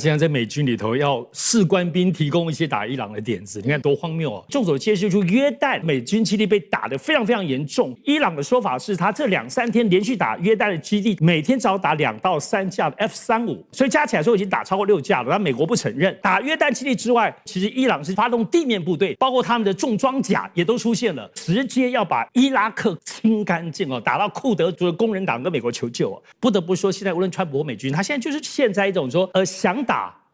現在在美軍裡頭要士官兵提供一些打伊朗的點子，你看多荒謬哦！众所皆知，就約旦美軍基地被打得非常非常嚴重。伊朗的說法是，他這2-3天連續打約旦的基地，每天只要打2到3架的 F-35，所以加起來說已經打超過6架了。但美國不承認。打約旦基地之外，其實伊朗是發動地面部隊，包括他們的重裝甲也都出現了，直接要把伊拉克清乾淨哦，打到庫德族的工人黨跟美國求救哦。不得不說，現在无論川普或美軍，他现在就是陷在一種說想打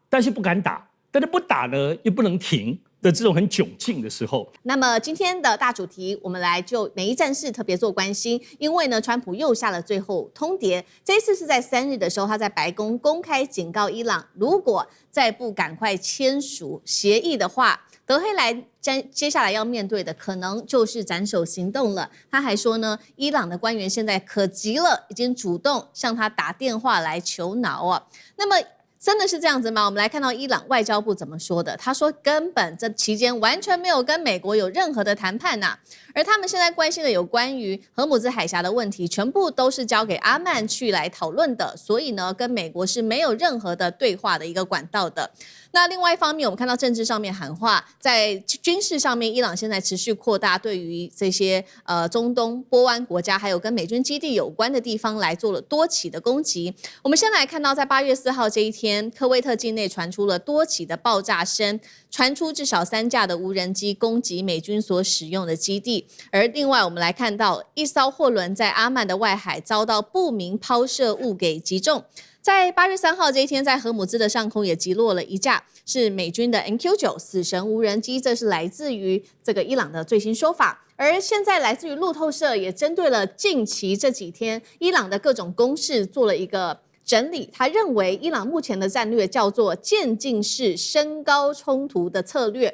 但是不敢打，但是不打呢又不能停的这种很窘境的时候。那麼今天的大主題，我們來就美伊戰事特別做關心，因為呢，川普又下了最後通牒。這一次是在3日的時候，他在白宮公開警告伊朗，如果再不趕快簽署協議的話，德黑蘭接下來要面對的可能就是斬首行動了。他還說呢，伊朗的官員現在可急了，已經主動向他打電話來求饒啊。那麼真的是這樣子嗎？我們來看到伊朗外交部怎麼說的。他說，根本這期間完全沒有跟美國有任何的談判吶，而他們現在關心的有關於荷姆茲海峽的問題，全部都是交給阿曼去來討論的，所以呢，跟美國是沒有任何的對話的一個管道的。那另外一方面，我們看到政治上面喊話，在軍事上面，伊朗現在持續擴大對於這些中東波灣國家，還有跟美軍基地有關的地方來做了多起的攻擊。我們先來看到，在8月4號這一天，科威特境內傳出了多起的爆炸聲，傳出至少3架的無人機攻擊美軍所使用的基地。而另外，我們來看到一艘貨輪在阿曼的外海遭到不明拋射物給擊中。在8月3號這一天，在荷姆茲的上空也擊落了一架是美軍的 MQ-9死神無人機，這是來自於這個伊朗的最新說法。而現在來自於路透社也針對了近期這幾天伊朗的各種攻勢做了一個整理。他認為伊朗目前的戰略叫做漸進式升高衝突的策略。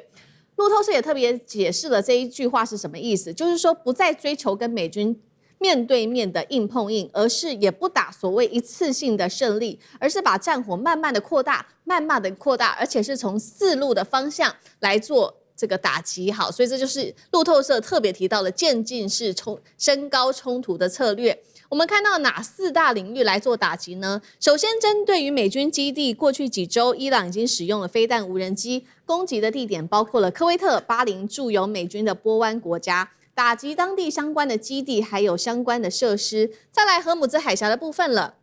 路透社也特別解釋了這一句話是什麼意思，就是說不再追求跟美軍面對面的硬碰硬，而是也不打所謂一次性的勝利，而是把戰火慢慢的擴大，而且是從4路的方向來做這個打擊。好，所以這就是路透社特別提到的漸進式升高衝突的策略。我們看到哪4大領域來做打擊呢？首先，針對於美軍基地，過去幾週伊朗已經使用了飛彈無人機，攻擊的地點包括了科威特、巴林駐有美軍的波灣國家，打擊當地相關的基地，還有相關的設施。再來荷姆茲海峽的部分了，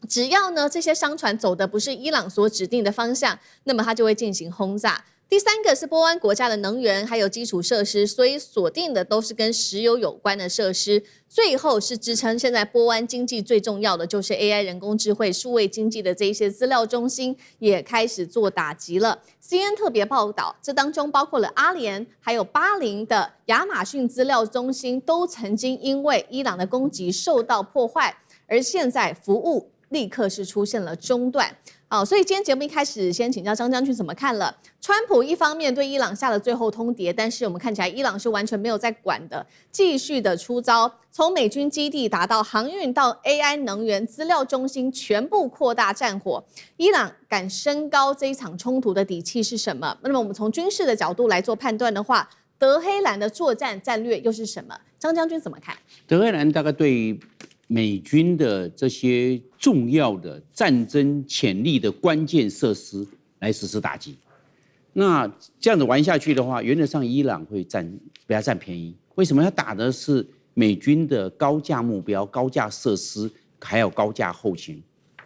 只要呢這些商船走的不是伊朗所指定的方向，那麼它就會進行轟炸。第3個是波灣國家的能源還有基礎設施，所以鎖定的都是跟石油有關的設施。最後是支撐現在波灣經濟最重要的，就是 AI 人工智慧、數位經濟的這一些資料中心也開始做打擊了。CNN 特別報道，這當中包括了阿聯還有巴林的亞馬遜資料中心，都曾經因為伊朗的攻擊受到破壞，而現在服務立刻是出現了中斷。所以今天節目一開始，先請教張將軍怎麼看了？川普一方面對伊朗下了最後通牒，但是我們看起來伊朗是完全沒有在管的，繼續的出招，從美軍基地打到航運到 AI 能源資料中心，全部擴大戰火。伊朗敢升高這一場衝突的底氣是什麼？那麼我們從軍事的角度來做判斷的話，德黑蘭的作戰戰略又是什麼？張將軍怎麼看？德黑蘭大概對美軍的這些重要的戰爭潛力的關鍵設施來實施打擊。那這樣子玩下去的話，原則上伊朗會被他佔便宜。為什麼？他打的是美軍的高價目標、高價設施，還有高價後勤。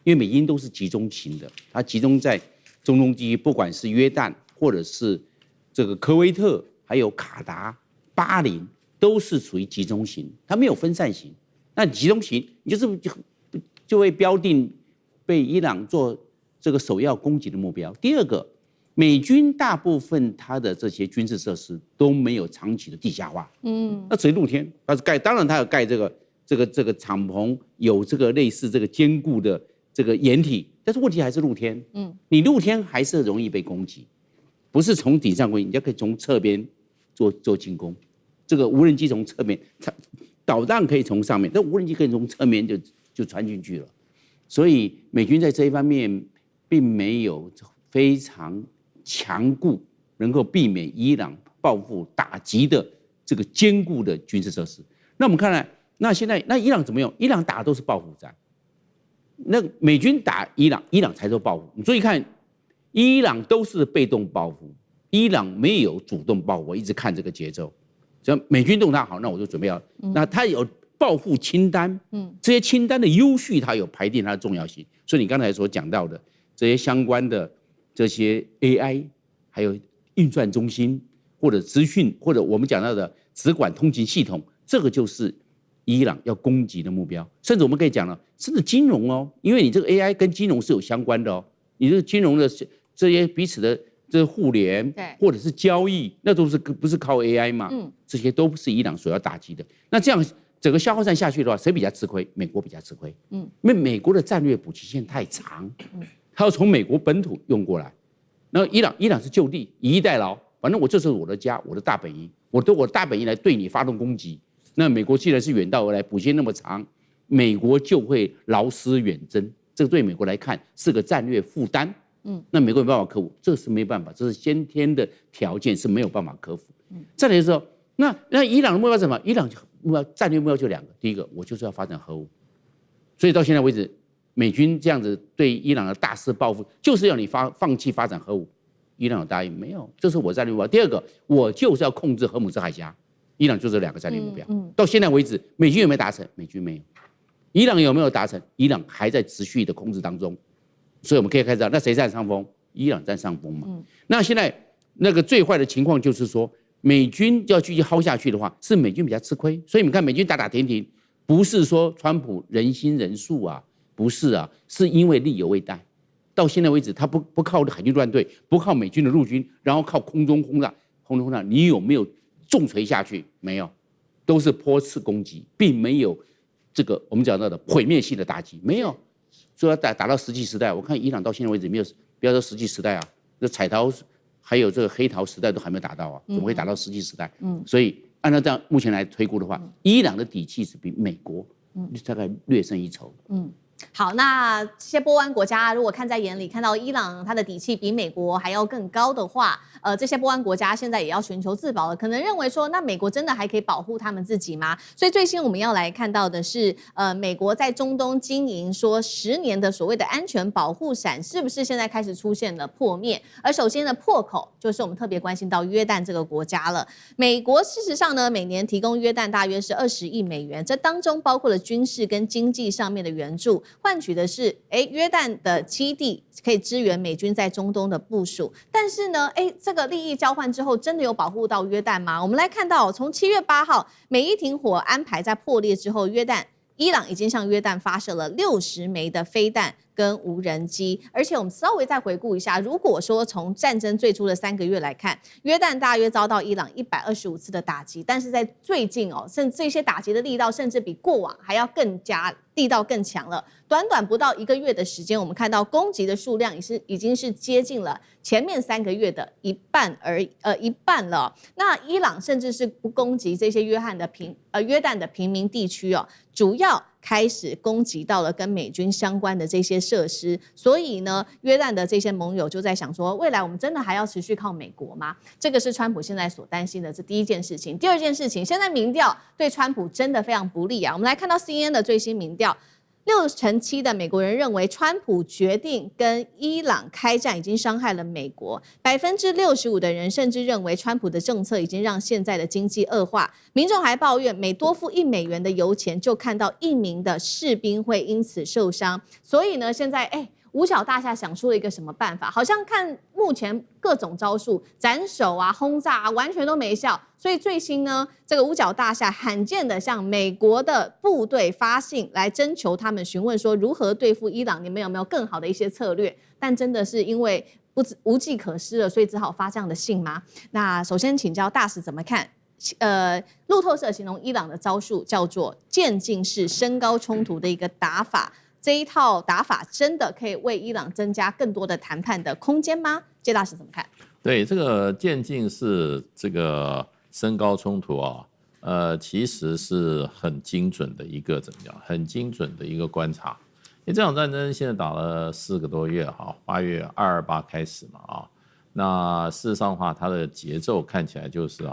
因為美軍都是集中型的，它集中在中東地區，不管是約旦或者是這個科威特，還有卡達、巴林，都是屬於集中型，它沒有分散型。那集中型，你就會標定被伊朗做這個首要攻擊的目標。第二個，美軍大部分它的這些軍事設施都沒有長期的地下化，那屬於露天，它是蓋，當然它有蓋這個敞篷，有這個類似這個堅固的這個掩體，但是問題還是露天，你露天還是容易被攻擊，不是從頂上攻擊，你就可以從側邊做進攻，這個無人機從側面導彈可以從上面，但無人機可以從側面就傳進去了，所以美軍在這一方面並沒有非常強固，能夠避免伊朗報復打擊的這個堅固的軍事設施。那我們看來，那現在伊朗怎麼用？伊朗打的都是報復戰，那美軍打伊朗，伊朗才做報復。你注意看，伊朗都是被動報復，伊朗沒有主動報復，我一直看這個節奏。只要美軍動他好，那我就準備要。那他有報復清單，這些清單的優序，他有排定它的重要性。所以你剛才所講到的這些相關的這些 AI， 還有運算中心或者資訊，或者我們講到的直管通勤系統，這個就是伊朗要攻擊的目標。甚至我們可以講了，甚至金融哦，因為你這個 AI 跟金融是有相關的哦，你這個金融的這些彼此的這互聯，或者是交易，那都是不是靠 AI 嘛？這些都是伊朗所要打擊的。那這樣整個消耗戰下去的話，誰比較吃虧？美國比較吃虧。因為美國的戰略補給線太長，它要從美國本土用過來。然後伊朗是就地以逸待勞，反正我這是我的家，我的大本營，我的大本營來對你發動攻擊。那美國既然是遠道而來，補線那麼長，美國就會勞師遠征，這個對美國來看是個戰略負擔。那美國有辦法克服，這是沒辦法，這是先天的條件是沒有辦法克服。再來的時候，那伊朗的目標是什麼？伊朗戰略目標就2個，第一個我就是要發展核武，所以到現在為止，美軍這樣子對伊朗的大肆報復，就是要你放棄發展核武。伊朗有答應沒有？這是我戰略目標。第二個，我就是要控制荷姆斯海峽。伊朗就這2個戰略目標。到現在為止，美軍有沒有達成？美軍沒有。伊朗有沒有達成？伊朗還在持續的控制當中。所以我們可以看到，那誰占上風？伊朗占上風嘛。那現在那個最壞的情況就是說，美軍要繼續耗下去的話，是美軍比較吃虧。所以你看，美軍打打停停，不是說川普人心人數啊，不是啊，是因為力有未逮。到現在為止，他不靠海軍艦隊，不靠美軍的陸軍，然後靠空中轟炸，你有沒有重錘下去？沒有，都是波次攻擊，並沒有這個我們講到的毀滅性的打擊，沒有。說要打到石器時代，我看伊朗到現在為止沒有，不要說石器時代啊，這彩陶還有這個黑陶時代都還沒有打到啊，怎麼會打到石器時代？所以按照這樣目前來推估的話，伊朗的底氣是比美國大概略勝一籌。好，那這些波灣國家如果看在眼裡，看到伊朗它的底氣比美國還要更高的話，這些波灣國家現在也要尋求自保了，可能認為說，那美國真的還可以保護他們自己嗎？所以最新我們要來看到的是，美國在中東經營說10年的所謂的安全保護傘，是不是現在開始出現了破滅？而首先的破口就是我們特別關心到約旦這個國家了。美國事實上呢，每年提供約旦大約是20億美元，這當中包括了軍事跟經濟上面的援助。換取的是，約旦的基地可以支援美軍在中東的部署，但是呢，這個利益交換之後，真的有保護到約旦嗎？我們來看到，從7月8號美伊停火安排在破裂之後，伊朗已經向約旦發射了60枚的飛彈跟無人機，而且我們稍微再回顧一下，如果說從戰爭最初的3個月來看，約旦大約遭到伊朗125次的打擊，但是在最近甚至這些打擊的力道甚至比過往還要更加力道更強了。短短不到1個月的時間，我們看到攻擊的數量已經是接近了前面3個月的一半了。那伊朗甚至是不攻擊這些約旦的平民地區主要開始攻擊到了跟美軍相關的這些設施，所以呢，約旦的這些盟友就在想說，未來我們真的還要持續靠美國嗎？這個是川普現在所擔心的，這第一件事情。第二件事情，現在民調對川普真的非常不利啊。我們來看到 CNN 的最新民調，67%的美國人認為川普決定跟伊朗開戰已經傷害了美國，65%的人甚至認為川普的政策已經讓現在的經濟惡化。民眾還抱怨每多付1美元的油錢就看到1名的士兵會因此受傷。所以呢，現在五角大廈想出了一個什麼辦法？好像看目前各種招數，斬首啊、轟炸啊，完全都沒效。所以最新呢，這個五角大廈罕見的向美國的部隊發信來徵求他們詢問說如何對付伊朗，你們有沒有更好的一些策略？但真的是因為無計可施了，所以只好發這樣的信嗎？那首先請教大使怎麼看？路透社形容伊朗的招數叫做漸進式升高衝突的一個打法。這一套打法真的可以為伊朗增加更多的談判的空間嗎？謝大使怎麼看？對，這個漸進式這個升高衝突其實是很精準的一個很精準的一個觀察。因為這場戰爭現在打了4個多月8月228開始嘛那事實上的話，它的節奏看起來就是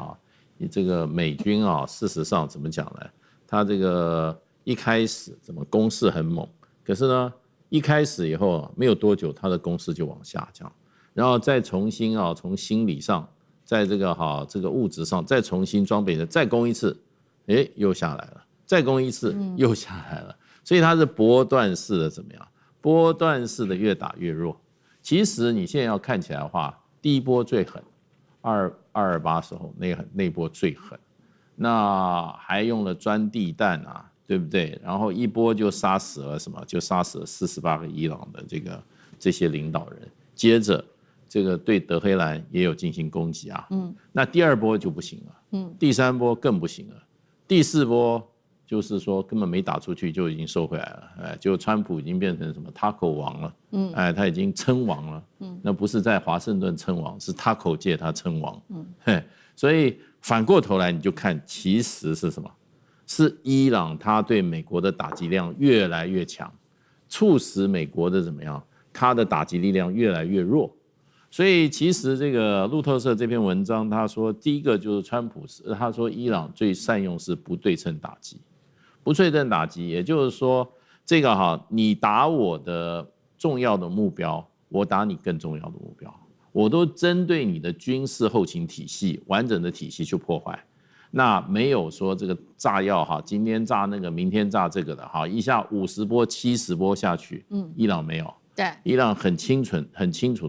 你這個美軍事實上怎麼講呢？它這個一開始怎麼攻勢很猛。可是呢，一開始以後沒有多久，他的攻勢就往下降。然後再重新啊從心理上，在這個物質上再重新裝備的，再攻一次，哎又下来了，再攻一次又下来了，所以它是波段式的怎麼樣？波段式的越打越弱。其實你現在要看起來的話，第一波最狠，228時候那波最狠，那還用了鑽地彈啊，對不對？然後一波就殺死了什麼？就殺死了48個伊朗的這些領導人。接着這個對德黑蘭也有進行攻擊啊，那第二波就不行了，第三波更不行了，第四波就是說根本沒打出去就已经收回来了，哎，就川普已經變成什麼 Taco 王了，哎，他已經称王了，那不是在華盛頓稱王，是 Taco 界他稱王，所以反過頭來你就看，其實是什麼？是伊朗他對美國的打擊量越來越強，促使美國的怎麼樣？他的打擊力量越來越弱。所以其實這個路透社這篇文章他說，第一個就是川普，他說伊朗最善用是不對稱打擊。不對稱打擊，也就是說，這個你打我的重要的目標，我打你更重要的目標，我都針對你的軍事後勤體系完整的體系去破壞。那沒有說這個炸藥今天炸那個，明天炸這個的一下50波、70波下去，伊朗沒有，對，伊朗很清楚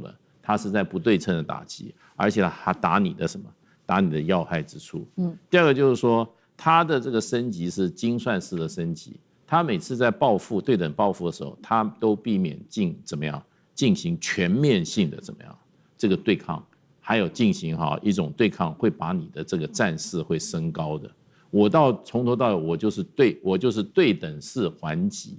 的，他是在不对稱的打擊，而且他打你的什麼？打你的要害之處。第二個就是說，他的這個升級是精算式的升級，他每次在報復對等報復的時候，他都避免進行全面性的怎麼樣這個對抗，還有進行一種對抗會把你的這個戰事會升高的。我從頭到尾我就是對等式還擊，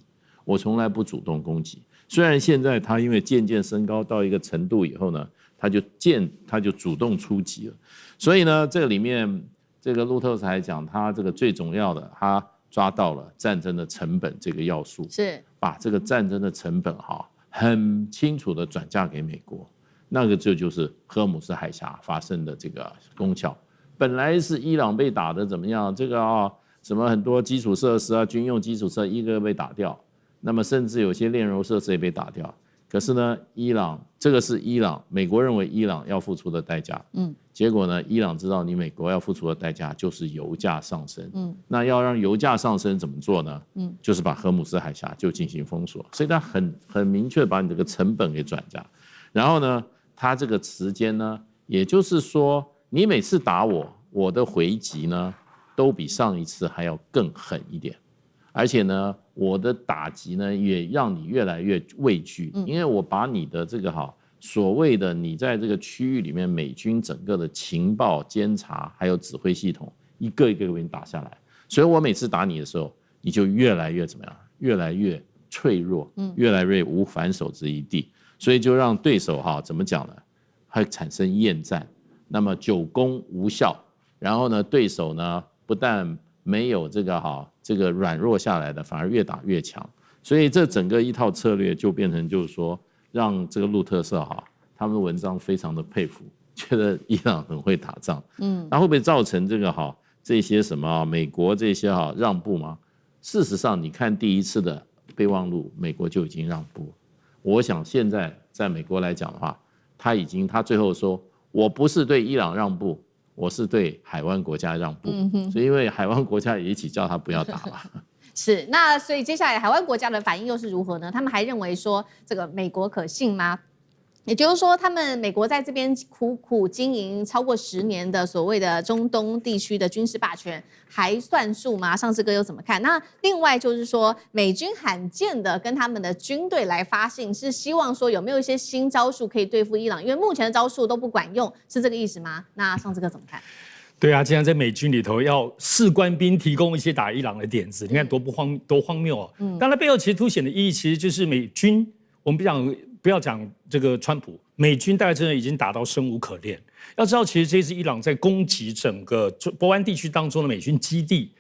我從來不主動攻擊。雖然現在他因為漸漸升高到一個程度以後呢，他就主動出擊了。所以呢，這個裡面這個路透社還講，他這個最重要的，他抓到了戰爭的成本這個要素，是把這個戰爭的成本很清楚的轉嫁給美國。那個就是荷爾姆斯海峽發生的這個攻橋，本來是伊朗被打的怎麼樣？這個什麼很多基礎設施啊，軍用基礎設施一個個被打掉，那麼甚至有些煉油設施也被打掉。可是呢，這個是伊朗，美國認為伊朗要付出的代價。結果呢，伊朗知道你美國要付出的代價就是油價上升。那要讓油價上升怎麼做呢？就是把荷爾姆斯海峽就進行封鎖，所以它很明確把你這個成本給轉嫁。然後呢，它這個時間呢，也就是說，你每次打我，我的回擊呢，都比上一次還要更狠一點。而且呢，我的打擊呢，也讓你越來越畏懼，因為我把你的這個所謂的你在這個區域裡面美軍整個的情報監察還有指揮系統一個一個給你打下來，所以我每次打你的時候，你就越來越怎麼樣？越來越脆弱，越來越無反手之一地，所以就讓對手怎麼講呢？會產生厭戰，那麼久攻無效，然後呢，對手呢不但沒有這個軟弱下來的，反而越打越強，所以這整個一套策略就變成就是說，讓這個路透社他們的文章非常的佩服，覺得伊朗很會打仗。那會不會造成這些什麼美國這些讓步嗎？事實上，你看第一次的備忘錄，美國就已經讓步。我想現在在美國來講的話，他最後說，我不是對伊朗讓步，我是對海灣國家讓步，所以因為海灣國家也一起叫他不要打了。是，那所以接下來海灣國家的反應又是如何呢？他們還認為說這個美國可信嗎？也就是說，美國在這邊苦苦經營超過10年的所謂的中東地區的軍事霸權還算數嗎？上次哥又怎麼看？那另外就是說，美軍罕見的跟他們的軍隊來發信，是希望說有沒有一些新招數可以對付伊朗？因為目前的招數都不管用，是這個意思嗎？那上次哥怎麼看？對啊，竟然在美軍裡頭要士官兵提供一些打伊朗的點子，你看多荒謬啊！當然背後其實凸顯的意義，其實就是美軍，我們不要講這個川普，美軍大概真的已經打到生無可戀。要知道，其實這次伊朗在攻擊整個波灣地區當中的美軍基地，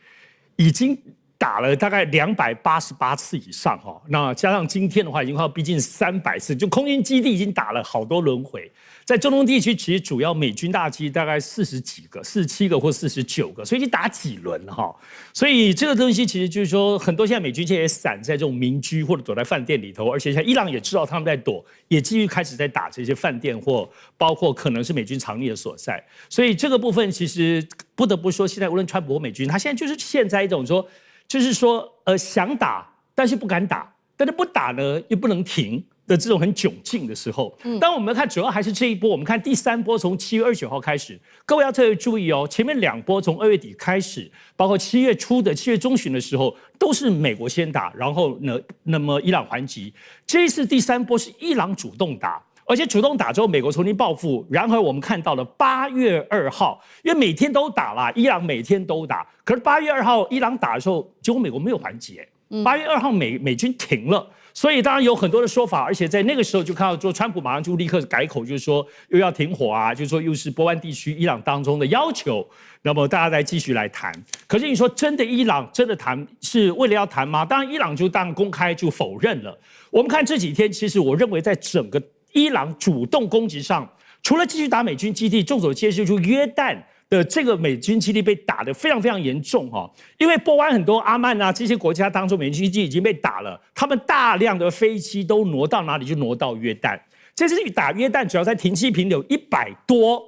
已經打了大概288次以上哈，那加上今天的話，已經快要逼近300次，就空軍基地已經打了好多輪回。在中東地區，其實主要美軍大機大概40幾個、47個或49個，所以已經打幾輪了哈。所以這個東西其實就是說，很多現在美軍現在也散在這種民居或者躲在飯店裡頭，而且像伊朗也知道他們在躲，也繼續開始在打這些飯店或包括可能是美軍藏匿的所在。所以這個部分其實不得不說，現在無論川普或美軍，他現在就是陷在一種說，就是說想打但是不敢打，但是不打呢又不能停的這種很窘境的時候，當我們看主要還是這一波，我們看第3波從7月29號開始，各位要特別注意哦，前面2波從2月底開始，包括7月初的7月中旬的時候，都是美國先打，然後呢，那麼伊朗還擊。這一次第3波是伊朗主動打，而且主動打之後，美國重新報復。然而我們看到了8月2號，因為每天都打啦，伊朗每天都打，可是8月2號伊朗打的時候，結果美國沒有還擊，8月2號美軍停了。所以當然有很多的說法，而且在那個時候就看到說，川普馬上就立刻改口，就是說又要停火啊，就是說又是波灣地區伊朗當中的要求，那麼大家再繼續來談。可是你說真的，伊朗真的談是為了要談嗎？當然伊朗就當然公開就否認了。我們看這幾天，其實我認為在整個伊朗主動攻擊上，除了繼續打美軍基地，眾所皆知就約旦的這個美軍基地被打得非常非常嚴重哈，因為波灣很多阿曼啊這些國家當中美軍基地已經被打了，他們大量的飛機都挪到哪裡？就挪到約旦。這次去打約旦，只要在停機坪有100多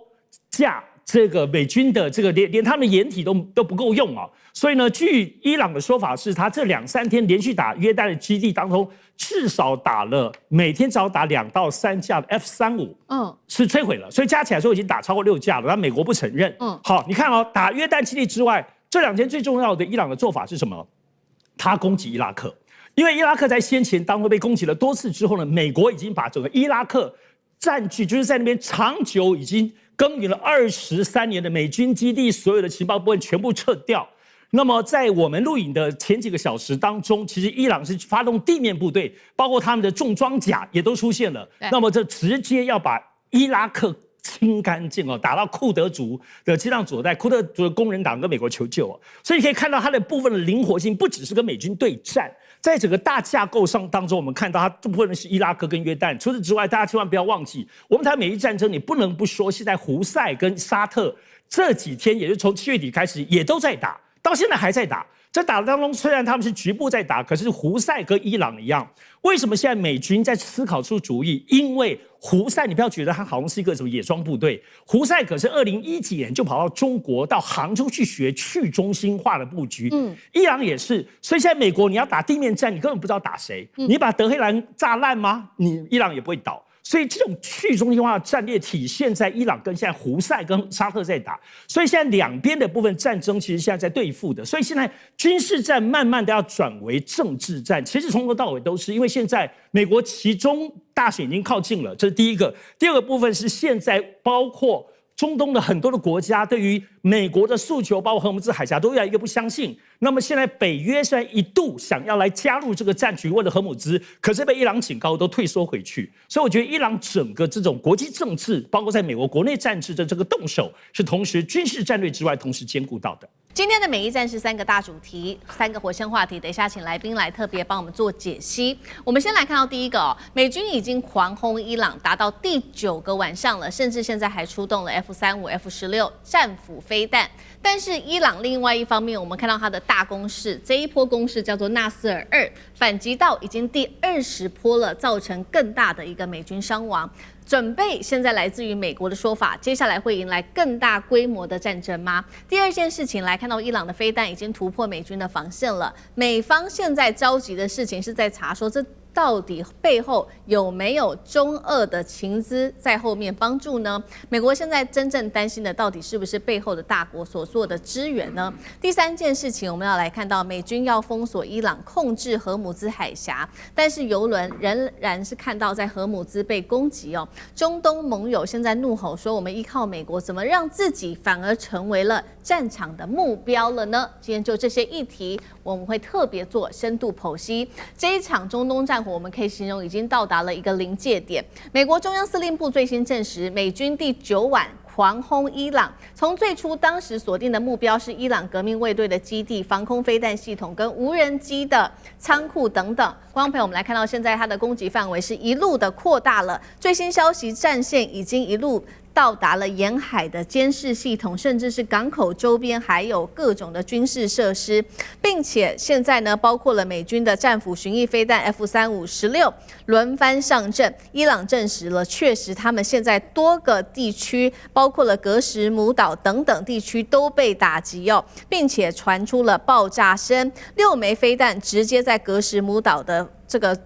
架這個美軍的這個連他們的掩體都不夠用啊，所以呢，據伊朗的說法是，他這2-3天連續打約旦的基地當中，至少打了每天至少打2到3架的 F-35，是摧毀了，所以加起來說已經打超過6架了，但美國不承認。好，你看哦，打約旦基地之外，這2天最重要的伊朗的做法是什麼？他攻擊伊拉克，因為伊拉克在先前當中被攻擊了多次之後呢，美國已經把整個伊拉克佔據，就是在那邊長久已經耕耘了23年的美軍基地，所有的情報部分全部撤掉。那麼在我們錄影的前幾個小時當中，其實伊朗是發動地面部隊，包括他們的重裝甲也都出現了。那麼這直接要把伊拉克清乾淨哦，打到庫德族的激盪所在，庫德族的工人黨跟美國求救哦。所以你可以看到它的部分的靈活性，不只是跟美軍對戰，在整個大架構上當中，我們看到它这部分是伊拉克跟約旦。除此之外，大家千萬不要忘記，我們談美伊戰爭，你不能不說，現在胡塞跟沙特這幾天，也就是從7月底開始，也都在打。到現在還在打，在打的當中，雖然他們是局部在打，可是胡塞跟伊朗一樣，為什麼現在美軍在思考出主意？因為胡塞，你不要覺得他好像是一個什麼野裝部隊，胡塞可是2010幾年就跑到中國、到杭州去學去中心化的布局。伊朗也是，所以現在美國你要打地面戰，你根本不知道打誰，你把德黑蘭炸爛嗎？伊朗也不會倒。所以這種去中心化的戰略體現在伊朗跟現在胡塞跟沙特在打，所以現在兩邊的部分戰爭其實現在在對付的，所以現在軍事戰慢慢的要轉為政治戰，其實從頭到尾都是因為現在美國期中大選已經靠近了，這是第一個。第二個部分是現在包括中東的很多的國家對於美國的訴求，包括荷姆茲海峽都越來越不相信。那麼現在北約雖然一度想要來加入這個戰局，為了荷姆茲，可是被伊朗警告都退縮回去。所以我覺得伊朗整個這種國際政治，包括在美國國內戰事的這個動手，是同時軍事戰略之外同時兼顧到的。今天的美伊戰事3個大主題，3個火線話題，等一下請來賓來特別幫我們做解析。我們先來看到第一個哦，美軍已經狂轟伊朗，達到第9個晚上了，甚至現在還出動了 F-35、F-16戰斧飛彈。但是伊朗另外一方面，我們看到它的大攻勢，這一波攻勢叫做納斯爾2，反擊到已經第20波了，造成更大的一個美軍傷亡。準備現在來自於美國的說法，接下來會迎來更大規模的戰爭嗎？第二件事情來看到伊朗的飛彈已經突破美軍的防線了，美方現在着急的事情是在查說這到底背後有沒有中俄的情資在後面幫助呢？美國現在真正擔心的到底是不是背後的大國所做的支援呢？第三件事情，我們要來看到美軍要封鎖伊朗，控制荷姆茲海峽，但是油輪仍然是看到在荷姆茲被攻擊哦。中東盟友現在怒吼說，我們依靠美國，怎麼讓自己反而成為了戰場的目標了呢？今天就這些議題，我們會特別做深度剖析。這一場中東戰火，我們可以形容已經到達了一個臨界點。美國中央司令部最新證實，美軍第9晚狂狂轟伊朗。從最初當時鎖定的目標是伊朗革命衛隊的基地、防空飛彈系統跟無人機的倉庫等等。觀眾朋友，我們來看到現在它的攻擊範圍是一路的擴大了。最新消息，戰線已經一路到達了沿海的監視系統，甚至是港口周邊，還有各種的軍事設施，並且現在呢，包括了美軍的戰斧巡弋飛彈 F-35-16輪番上陣。伊朗證實了，確實他們現在多個地區，包括了格什姆島等等地區都被打擊哦，並且傳出了爆炸聲，6枚飛彈直接在格什姆島的這個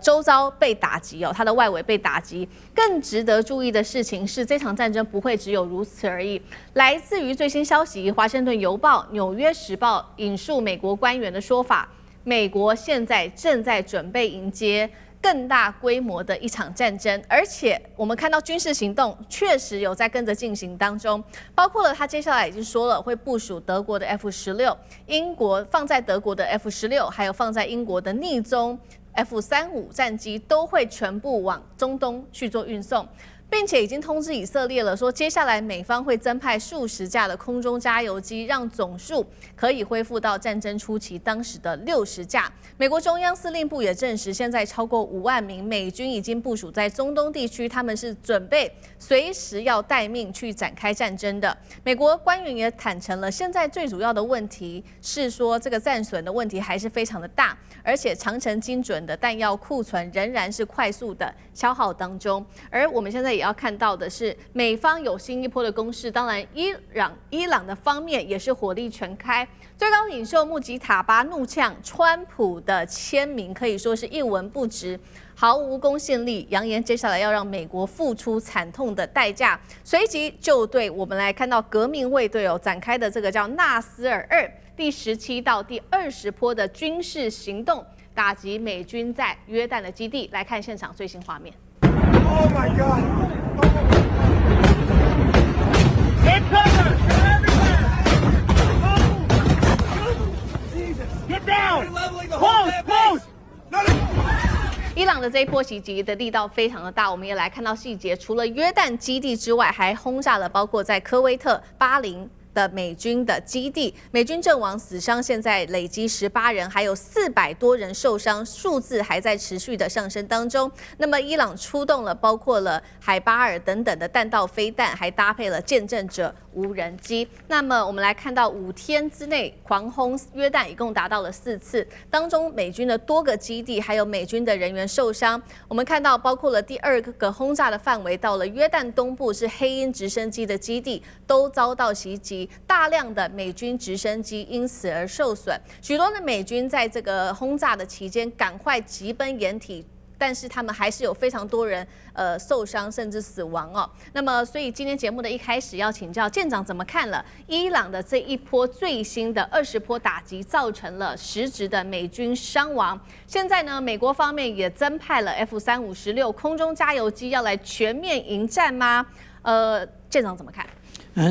周遭被打擊哦，它的外圍被打擊。更值得注意的事情是，這場戰爭不會只有如此而已。來自於最新消息，《華盛頓郵報》、《紐約時報》引述美國官員的說法，美國現在正在準備迎接更大規模的一場戰爭，而且我們看到軍事行動確實有在跟着進行當中，包括了他接下來已經說了會部署德國的 F-16，英國放在德國的 F-16，還有放在英國的匿蹤F-35戰機都會全部往中東去做運送，並且已經通知以色列了，說接下來美方會增派數十架的空中加油機，讓總數可以恢復到戰爭初期當時的60架。美國中央司令部也證實，現在超過5萬名美軍已經部署在中東地區，他們是準備隨時要待命去展開戰爭的。美國官員也坦誠了，現在最主要的問題是說，這個戰損的問題還是非常的大，而且長程精準的彈藥庫存仍然是快速的消耗當中。而我們現在也要看到的是，美方有新一波的攻勢，当然伊朗的方面也是火力全開。最高領袖穆吉塔巴怒嗆川普的簽名可以說是一文不值，毫無公信力，揚言接下來要讓美國付出慘痛的代價。隨即就對我們來看到革命衛隊展開的這個叫納斯爾2第17到第20波的軍事行動，打擊美軍在約旦的基地。來看現場最新畫面。Oh my God! Get cover! Get down! Close! 伊朗的這一波襲擊的力道非常的大，我們也來看到細節。除了約旦基地之外，還轟炸了包括在科威特、巴林的美軍的基地，美軍陣亡死傷現在累積18人，還有400多人受傷，數字還在持續的上升當中。那麼伊朗出動了包括了海巴爾等等的彈道飛彈，還搭配了見證者無人機。那麼我們來看到5天之內狂轟約旦一共達到了4次，當中美軍的多個基地還有美軍的人員受傷。我們看到包括了第2個轟炸的範圍到了約旦東部是黑鷹直升機的基地，都遭到襲擊。大量的美軍直升機因此而受損，許多的美軍在這個轟炸的期間趕快急奔掩體，但是他們還是有非常多人受傷甚至死亡哦。那麼，所以今天節目的一開始要請教艦長怎麼看了伊朗的這一波最新的20波打擊，造成了實質的美軍傷亡。現在呢，美國方面也增派了 F-35-16空中加油機要來全面迎戰嗎？艦長怎麼看？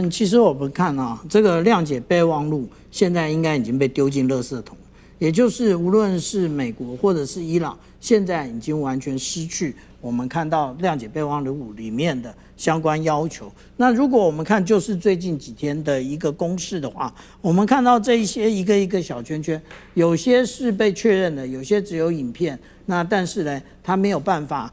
其實我們看啊，這個諒解備忘錄現在應該已經被丟進垃圾桶，也就是無論是美國或者是伊朗，現在已經完全失去我們看到諒解備忘錄裡面的相關要求。那如果我們看就是最近幾天的一個攻勢的話，我們看到這一些一個一個小圈圈，有些是被確認的，有些只有影片，那但是呢，它沒有辦法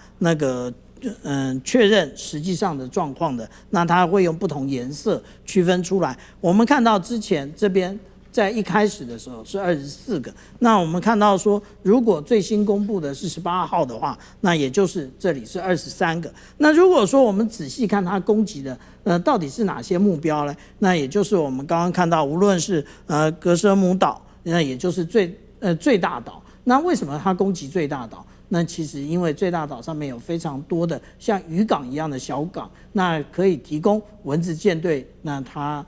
確認實際上的狀況的，那它會用不同顏色區分出來。我們看到之前這邊在一開始的時候是24個，那我們看到說，如果最新公布的是18號的話，那也就是這裡是23個。那如果說我們仔細看它攻擊的到底是哪些目標呢？那也就是我們剛剛看到，無論是格什姆島，那也就是最大島。那為什麼它攻擊最大島？那其實因為最大島上面有非常多的像漁港一樣的小港，那可以提供蚊子艦隊那它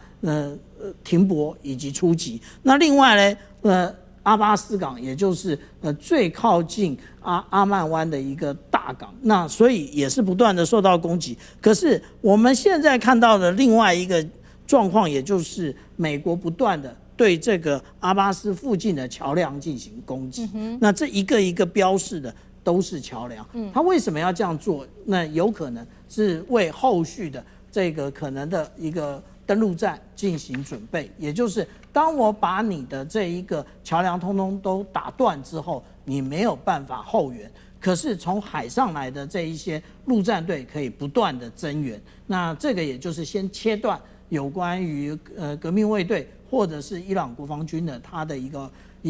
停泊以及出擊。那另外呢，阿巴斯港也就是最靠近阿曼灣的一個大港，那所以也是不斷的受到攻擊。可是我們現在看到的另外一個狀況，也就是美國不斷的對這個阿巴斯附近的橋梁進行攻擊。那這一個一個標示的都是橋梁，他為什麼要這樣做？那有可能是為後續的這個可能的一個登陸戰進行準備，也就是當我把你的這一個橋梁通通都打斷之後，你沒有辦法後援。可是從海上來的這一些陸戰隊可以不斷的增援，那這個也就是先切斷有關於革命衛隊或者是伊朗國防軍的它的一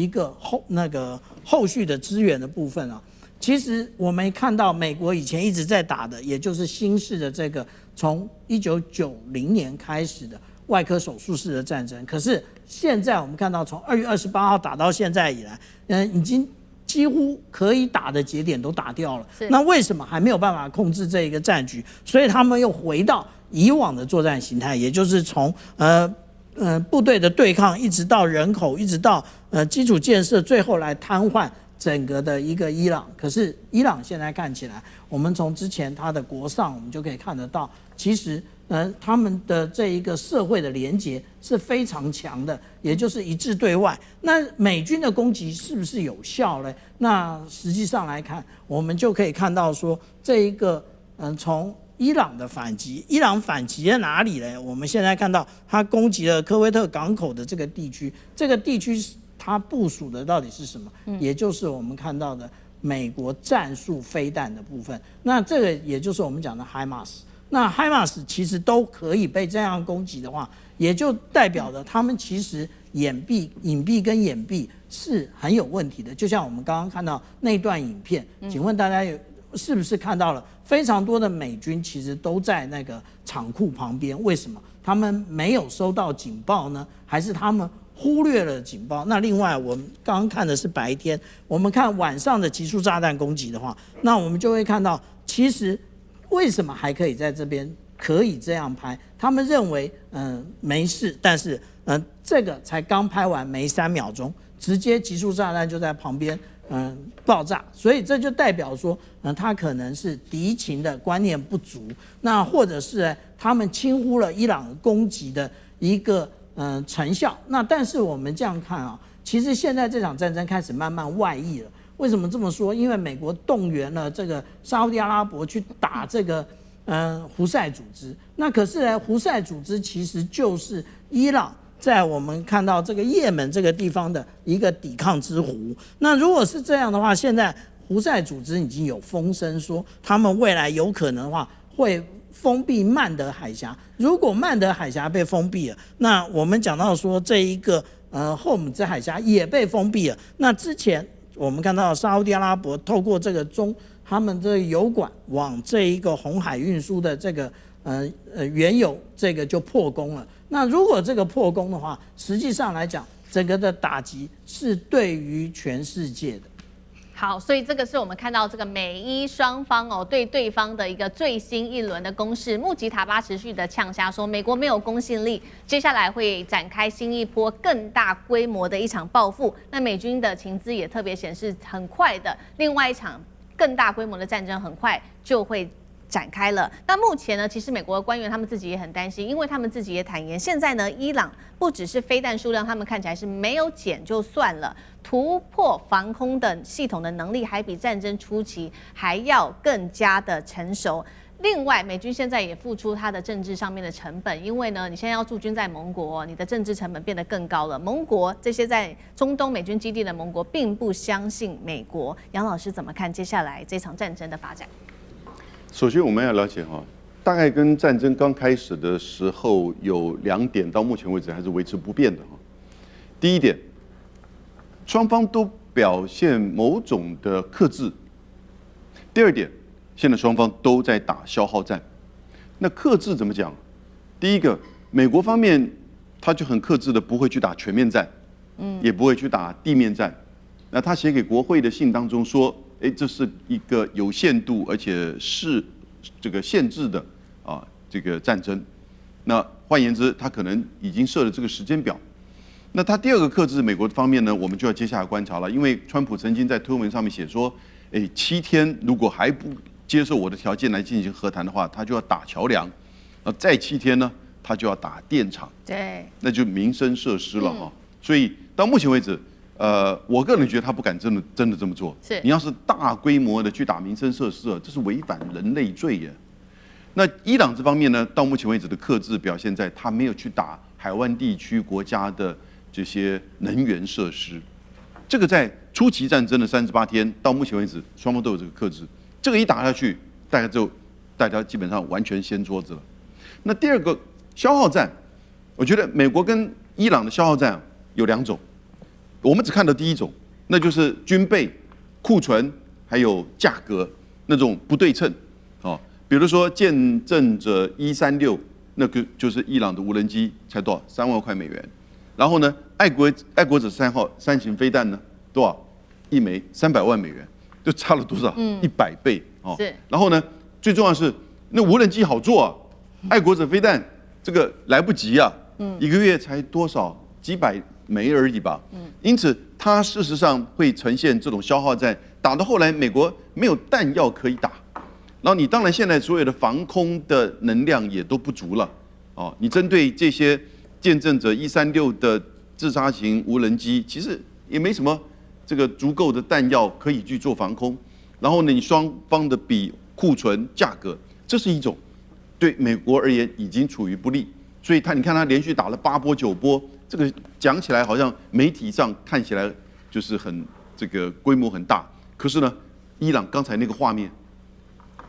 個後續的支援的部分啊。其實我們看到美國以前一直在打的，也就是新式的這個從1990年開始的外科手術式的戰爭。可是現在我們看到從2月28號打到現在以來，已經幾乎可以打的節點都打掉了，那為什麼還沒有辦法控制這一個戰局？所以他們又回到以往的作戰形態，也就是從部隊的对抗，一直到人口，一直到基礎建設，最後來癱瘓整個的一個伊朗。可是伊朗現在看起来，我們從之前他的國上，我們就可以看得到，其實他們的這一個社會的連結是非常強的，也就是一致对外。那美軍的攻擊是不是有效呢？那實際上來看，我們就可以看到說，這一個從伊朗的反擊，伊朗反擊在哪裡呢？我們現在看到他攻擊了科威特港口的這個地區，這個地區它部署的到底是什麼？也就是我們看到的美國戰術飛彈的部分。那這個也就是我們講的海馬斯。那海馬斯其實都可以被這樣攻擊的話，也就代表着他們其實隱蔽跟掩蔽是很有問題的。就像我們剛剛看到那段影片，請問大家是不是看到了非常多的美軍其實都在那個廠庫旁邊？為什麼他們沒有收到警報呢？還是他們忽略了警報？那另外我們剛剛看的是白天，我們看晚上的集束炸彈攻擊的話，那我們就會看到其實。為什麼還可以在這邊可以這樣拍？他們認為沒事，但是這個才剛拍完沒3秒鐘，直接集束炸彈就在旁邊爆炸，所以這就代表說他可能是敵情的觀念不足，那或者是他們輕忽了伊朗攻擊的一個成效。那但是我們這樣看啊，其實現在這場戰爭開始慢慢外溢了。為什麼這麼說？因為美國動員了這個沙烏地阿拉伯去打這個胡塞組織。那可是呢，胡塞組織其實就是伊朗在我們看到這個也門這個地方的一個抵抗之狐。那如果是這樣的話，現在胡塞組織已經有風聲說，他們未來有可能的話會封閉曼德海峽。如果曼德海峽被封閉了，那我們講到說這一個霍姆茲海峽也被封閉了。那之前我們看到沙烏地阿拉伯透過這個他們這個油管往這一個紅海運輸的這個原油這個就破功了。那如果這個破功的話，實際上來講，整個的打擊是對於全世界的。好，所以這個是我們看到這個美伊雙方對對方的一個最新一輪的攻勢。穆吉塔巴持續的嗆下說，美國沒有公信力，接下來會展開新一波更大規模的一場報復。那美軍的情資也特別顯示，很快的另外一場更大規模的戰爭很快就會展開了。那目前呢，其實美國的官員他們自己也很擔心，因為他們自己也坦言，現在呢，伊朗不只是飛彈數量，他們看起來是沒有減就算了，突破防空的系統的能力還比戰爭初期還要更加的成熟。另外，美軍現在也付出它的政治上面的成本，因為呢，你現在要駐軍在盟國，你的政治成本變得更高了。盟國這些在中東美軍基地的盟國并不相信美國。楊老師怎麼看接下來這場戰爭的發展？首先，我們要了解大概跟戰爭剛開始的時候有2點，到目前為止還是維持不變的第一點，雙方都表現某種的克制。第二點，現在雙方都在打消耗戰。那克制怎麼講？第一個，美國方面他就很克制的不會去打全面戰，也不會去打地面戰。那他寫給國會的信當中說，這是一個有限度而且是這個限制的這個戰爭。那換言之，他可能已經設了這個時間表。那他第二個克制美國方面呢，我們就要接下來觀察了，因為川普曾經在推文上面寫說，7天如果還不接受我的條件來進行和談的話，他就要打橋梁；再7天呢，他就要打電廠。對，那就民生設施了所以到目前為止，我個人覺得他不敢真的這麼做。是，你要是大規模的去打民生設施，這是違反人類罪耶。那伊朗這方面呢，到目前為止的克制表現在他沒有去打海灣地區國家的這些能源設施。這個在初期戰爭的38天到目前為止，雙方都有這個克制。這個一打下去，大家基本上完全掀桌子了。那第二個消耗戰，我覺得美國跟伊朗的消耗戰有2種，我們只看到第一種，那就是軍備、庫存還有價格那種不對稱。比如說見證者136，那個就是伊朗的無人機，才多少？3萬塊美元。然後呢，愛國者3號3型飛彈呢，多少？一枚300萬美元，就差了多少？100倍哦。是。然後呢，最重要的是那無人機好做啊，愛國者飛彈這個來不及啊，一個月才多少幾百枚而已吧。因此它事實上會呈現這種消耗戰，打到後來美國沒有彈藥可以打。然後你當然現在所有的防空的能量也都不足了，哦，你針對這些見證者136的自殺型無人機，其實也沒什麼這個足夠的彈藥可以去做防空。然後呢，你雙方的比庫存價格，這是一種對美國而言已經處於不利。所以你看他連續打了8波9波，這個講起來好像媒體上看起來就是很這個規模很大，可是呢，伊朗剛才那個畫面。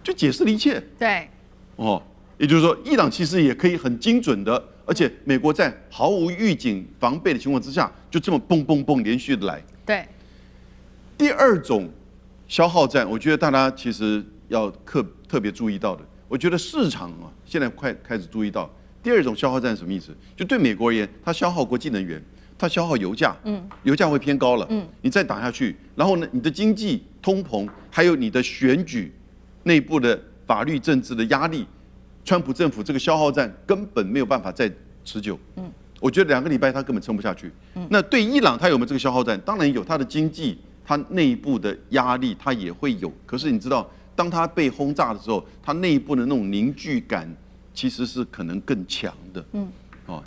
就解釋了一切。對，哦，也就是說，伊朗其實也可以很精準的，而且美國在毫無預警防備的情況之下，就這麼蹦蹦蹦連續的來。对。第二種消耗戰，我覺得大家其實要特別注意到的，我覺得市場啊現在快開始注意到，第二種消耗戰是什麼意思？就對美國而言，它消耗國際能源，它消耗油價，油價會偏高了，你再打下去，然後呢，你的經濟通膨，還有你的選舉。內部的法律政治的壓力，川普政府這個消耗戰根本沒有辦法再持久。我覺得2個禮拜他根本撐不下去。那對伊朗，他有沒有這個消耗戰？當然有，他的經濟，他內部的壓力他也會有。可是你知道，當他被轟炸的時候，他內部的那種凝聚感其實是可能更強的。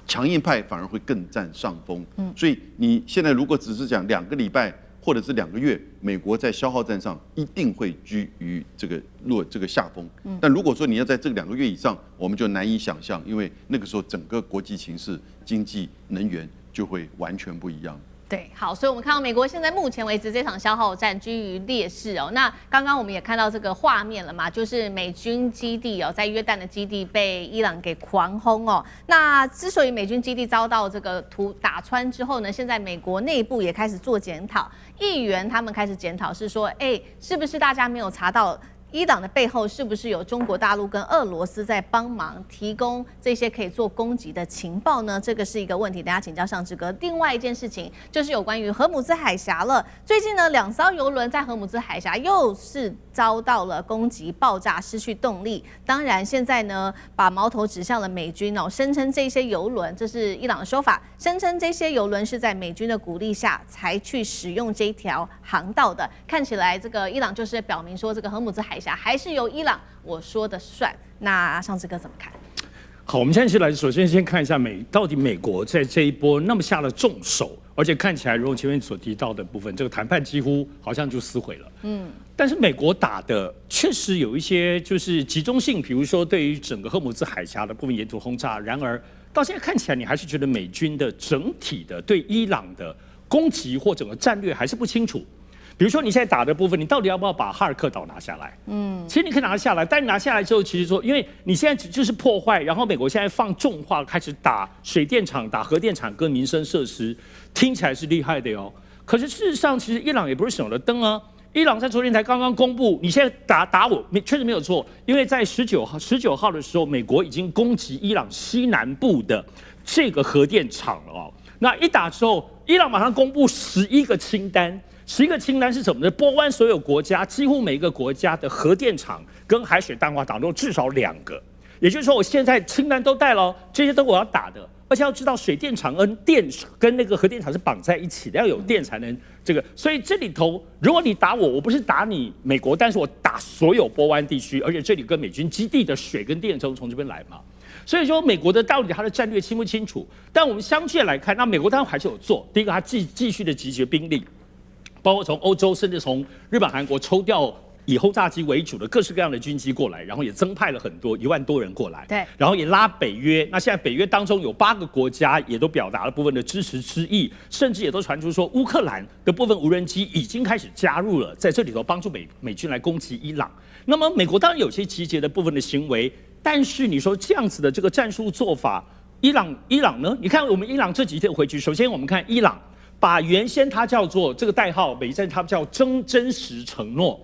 強硬派反而會更佔上風。所以你現在如果只是講2個禮拜。或者是2個月，美國在消耗戰上一定會居於這個下風。但如果說你要在這個2個月以上，我們就難以想象，因為那個時候整個國際情勢、經濟、能源就會完全不一樣。對，好，所以我們看到美國現在目前為止這場消耗戰居於劣勢哦。那剛剛我們也看到這個畫面了嘛，就是美軍基地哦，在約旦的基地被伊朗給狂轟哦。那之所以美軍基地遭到這個打穿之後呢，現在美國內部也開始做檢討，議員他們開始檢討是說，是不是大家沒有查到？伊朗的背後是不是有中國大陸跟俄羅斯在幫忙提供這些可以做攻擊的情報呢？這個是一個問題，等下請教尚志哥。另外一件事情就是有關於荷姆茲海峽了。最近呢，2艘郵輪在荷姆茲海峽又是遭到了攻擊、爆炸、失去動力。當然，現在呢，把矛頭指向了美軍哦，聲稱這些郵輪，這是伊朗的說法，聲稱這些郵輪是在美軍的鼓勵下才去使用這條航道的。看起來，這個伊朗就是表明說，這個荷姆茲海峽還是由伊朗我說的算。那尚志哥怎麼看？好，我們現在首先看一下到底美國在這一波那麼下了重手，而且看起來如前面所提到的部分，這個談判幾乎好像就撕毀了。但是美國打的確實有一些就是集中性，比如說對於整個荷姆茲海峽的部分沿途轟炸。然而到現在看起來，你還是覺得美軍的整體的對伊朗的攻擊或整個戰略還是不清楚。比如說你现在打的部分，你到底要不要把哈爾克島拿下來？其實你可以拿下來，但你拿下來之後，其實說，因为你現在就是破壞，然後美國現在放重話開始打水電廠、打核電廠跟民生設施，聽起來是厲害的喲。可是事實上，其實伊朗也不是省了燈啊。伊朗在昨天才剛剛公布，你現在打我，確實沒有錯，因為在19號的時候，美國已經攻擊伊朗西南部的這個核電廠了哦。那一打之後，伊朗馬上公布11個清單。11個清單是什麼呢？波灣所有國家，幾乎每一個國家的核電廠跟海水淡化廠都至少2個。也就是說，我現在清單都帶了，這些都我要打的。而且要知道，水電廠跟那個核電廠是綁在一起的，要有電才能這個。所以這裡頭，如果你打我，我不是打你美國，但是我打所有波灣地區，而且這裡跟美軍基地的水跟電從這邊來嘛。所以說，美國的到底它的戰略清不清楚？但我們相對來看，那美國當然還是有做。第一個，它繼續的集結兵力。包括從歐洲甚至從日本、韓國抽調以轟炸機為主的各式各樣的軍機過來，然後也增派了很多1萬多人過來，對，然後也拉北約。那现在北約當中有8個國家也都表達了部分的支持之意，甚至也都傳出說烏克蘭的部分無人機已經開始加入了，在這裡頭幫助美軍來攻擊伊朗。那麼美國當然有些集結的部分的行為，但是你說這樣子的這個戰術做法，伊朗呢？你看我們伊朗這幾天回去，首先我們看伊朗把原先它叫做這個代號，美戰它叫真實承諾。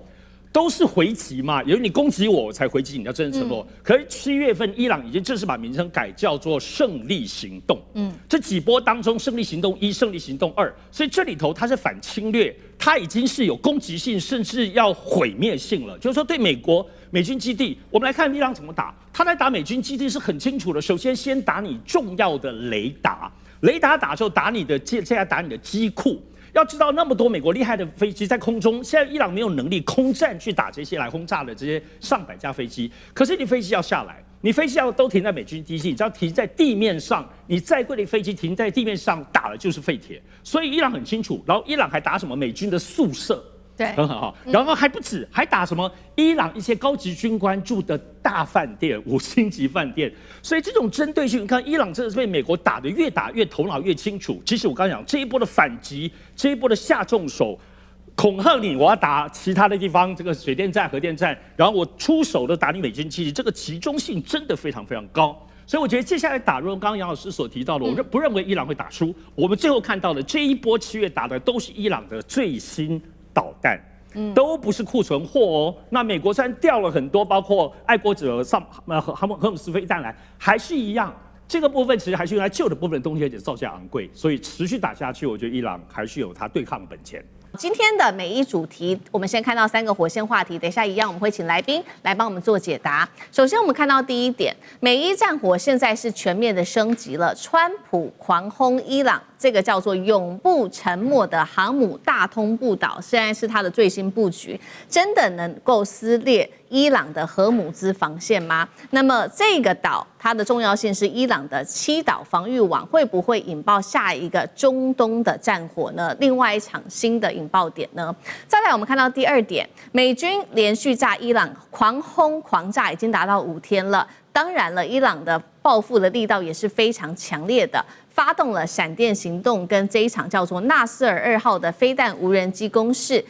都是回擊嘛，因為你攻擊我才回擊，你叫真實承諾。可是7月份，伊朗已經正式把名稱改叫做勝利行動。這幾波當中，勝利行動1、勝利行動2，所以這裡頭它是反侵略，它已經是有攻擊性，甚至要毀滅性了。就是說，對美國美軍基地，我們來看伊朗怎麼打。他來打美軍基地是很清楚的，首先先打你重要的雷達，雷達打之後打你的，接下來打你的機庫。要知道那麼多美國厲害的飛機在空中，現在伊朗沒有能力空戰去打這些來轟炸的這些上百架飛機。可是你飛機要下來，你飛機要都停在美軍基地，你只要停在地面上，你再貴的飛機停在地面上打的就是廢鐵。所以伊朗很清楚，然後伊朗還打什麼美軍的宿舍。对，很好，然後還不止，還打什麼伊朗一些高級軍官住的大飯店、5星級飯店，所以這種針對性，你看伊朗真的是被美國打得越打越頭腦越清楚。其實我剛剛講這一波的反擊，這一波的下重手，恐嚇你，我要打其他的地方，這個水電站、核電站，然後我出手的打你美軍基地，這個集中性真的非常非常高。所以我覺得接下來打，如剛剛楊老師所提到的，我不認為伊朗會打輸。我們最後看到的這一波7月打的都是伊朗的最新導彈，都不是庫存貨哦。那美國雖然調了很多，包括愛國者荷姆斯飛彈來，還是一樣。這個部分其實還是用來舊的部分的東西，而且造價昂貴，所以持續打下去，我覺得伊朗還是有它對抗的本錢。今天的每一主題，我們先看到3個火線話題，等一下一樣我們會請來賓來幫我們做解答。首先我們看到第一點，美伊戰火現在是全面的升級了，川普狂轟伊朗，這個叫做永不沉沒的航母大通布島，現在是它的最新布局，真的能夠撕裂伊朗的荷姆茲防線嗎？那麼這個島它的重要性是伊朗的7島防禦網會不會引爆下一個中東的戰火呢？另外一場新的引爆點呢？再來我們看到第2點，美軍連續炸伊朗，狂轟狂炸已經達到5天了。當然了，伊朗的報復的力道也是非常強烈的，發動了閃電行動跟這一場叫做納斯爾2號的飛彈無人機攻勢。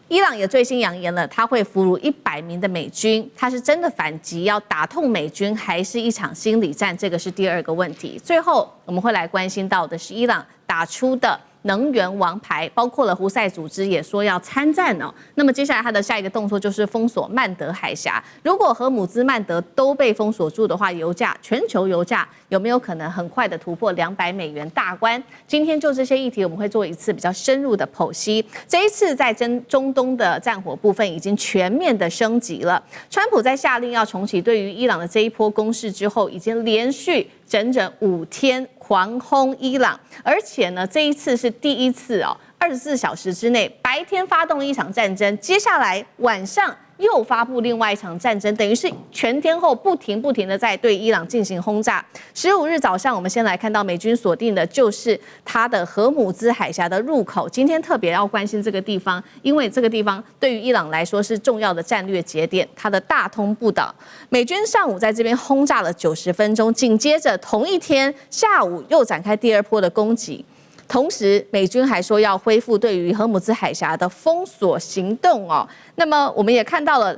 伊朗也最新揚言了，他會俘虜100名的美軍，他是真的反擊要打痛美軍，還是一場心理戰？這個是第2個問題。最後我們會來關心到的是伊朗打出的能源王牌，包括了胡塞組織也說要參戰哦。那麼接下來他的下一個動作就是封鎖曼德海峽。如果荷姆茲、曼德都被封鎖住的話，油價全球油價有沒有可能很快的突破$200大關？今天就這些議題，我們會做一次比較深入的剖析。這一次在中東的戰火部分已經全面的升級了。川普在下令要重啟對於伊朗的這一波攻勢之後，已經連續整整5天狂轟伊朗，而且呢，這一次是第一次哦，24小時之內，白天發動了一場戰爭，接下來晚上又發布另外一場戰爭，等於是全天候不停的在對伊朗進行轟炸。15日早上，我們先來看到美軍鎖定的就是它的荷姆茲海峽的入口。今天特別要關心這個地方，因為這個地方對於伊朗來說是重要的戰略節點，它的大通布島。美軍上午在這邊轟炸了90分鐘，緊接着同一天下午又展開第2波的攻擊。同時，美軍還說要恢復對於荷姆茲海峽的封鎖行動哦。那麼，我們也看到了，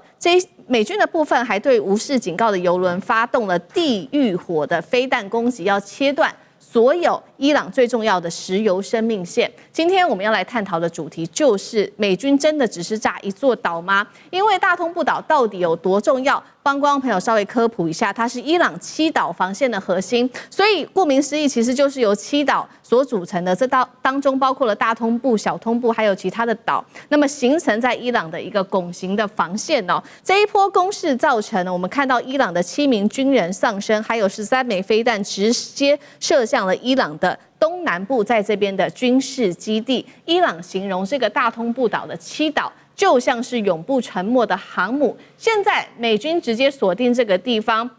美軍的部分還對無視警告的油輪發動了地獄火的飛彈攻擊，要切斷所有伊朗最重要的石油生命線。今天我們要來探討的主題就是：美軍真的只是炸一座島嗎？因為大通布島到底有多重要？幫觀眾朋友稍微科普一下，它是伊朗7島防線的核心，所以顧名思義，其實就是由7島所組成的。這當中包括了大通布、小通布，還有其他的島，那麼形成在伊朗的一個拱形的防線哦。這一波攻勢造成了我們看到伊朗的7名軍人喪生，還有13枚飛彈直接射向了伊朗的東南部，在這邊的軍事基地。伊朗形容這個大通布島的7島就像是永不沉沒的航母。現在美軍直接鎖定這個地方，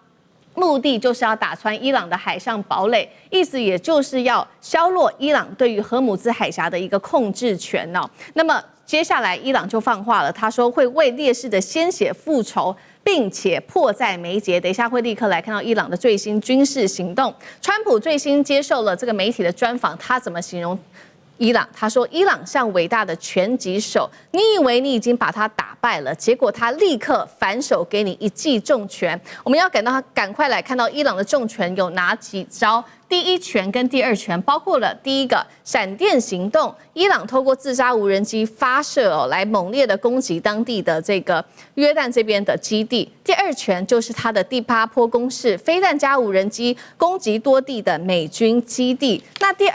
目的就是要打穿伊朗的海上堡壘，意思也就是要削弱伊朗對於荷姆茲海峽的一個控制權哦。那麼接下來伊朗就放話了，他說會為烈士的鮮血復仇，並且迫在眉睫。等一下會立刻來看到伊朗的最新軍事行動。川普最新接受了这個媒體的專訪，他怎麼形容伊朗？他說伊朗像偉大的拳擊手，你以為你已經把他打敗了，結果他立刻反手給你一記重拳。我們要趕快來看到伊朗的重拳有哪幾招。第一拳跟第二拳包括了第一個閃電行動，伊朗透過自殺無人機發射來猛烈的攻擊當地的這個約旦這邊的基地。第二拳就是它的第8波攻勢，飛彈加無人機攻擊多地的美軍基地。那第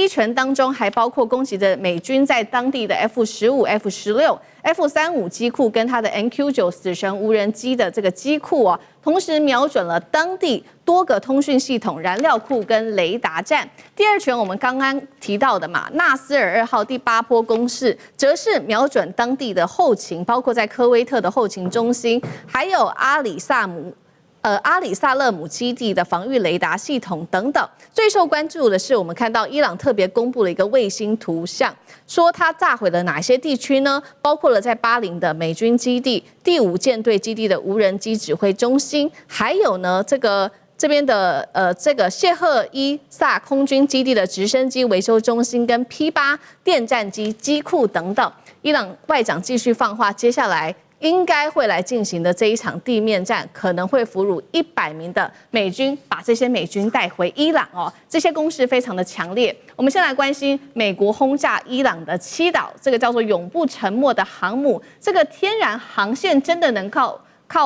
一拳當中還包括攻擊的美軍在當地的 F-15、F-16、F-35機庫跟它的 MQ-9死神無人機的這個機庫哦，同時瞄準了當地多個通訊系統、燃料庫跟雷達站。第二拳我們剛剛提到的嘛，納斯爾2號第8波攻勢，則是瞄準當地的後勤，包括在科威特的後勤中心，還有阿里薩勒姆基地的防禦雷達系統等等。最受關注的是，我们看到伊朗特別公布了一個衛星圖像，說它炸毀了哪些地區呢？包括了在巴林的美軍基地、第5艦隊基地的無人機指揮中心，還有呢這邊的這個謝赫伊薩空軍基地的直升機維修中心跟 P8電戰機機庫等等。伊朗外長繼續放話，接下來應該會來進行的這一場地面戰，可能會俘虜100名的美軍，把這些美軍帶回伊朗哦。這些攻勢非常的強烈。我們先來關心美國轟炸伊朗的七島，這個叫做永不沉沒的航母，這個天然航線真的能靠